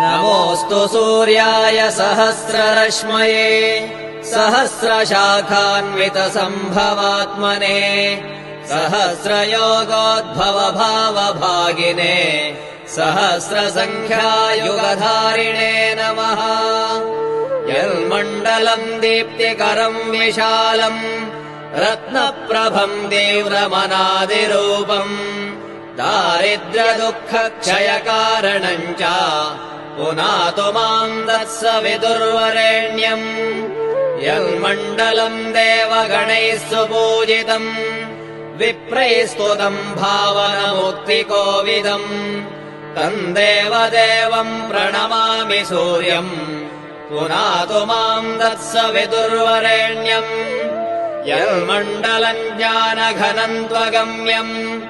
नमोऽस्तु सूर्याय सहस्ररश्मये सहस्रशाखान्वितसम्भवात्मने सहस्रयोगोद्भवभावभागिने सहस्रसङ्ख्यायुगधारिणे नमः। यन्मण्डलम् दीप्तिकरम् विशालम् रत्नप्रभम् तीव्रमनादिरूपम् दारिद्र्यदुःखक्षयकारणम् च पुनातु माम् दत्स विदुर्वरेण्यम्। यन्मण्डलम् देवगणैः सुपूजितम् विप्रैस्तुतम् भावनमुक्तिकोविदम् तम् देवदेवम् प्रणमामि सूर्यम् पुनातु माम् दत्स विदुर्वरेण्यम्। यन्मण्डलम् ज्ञानघनम् त्वगम्यम्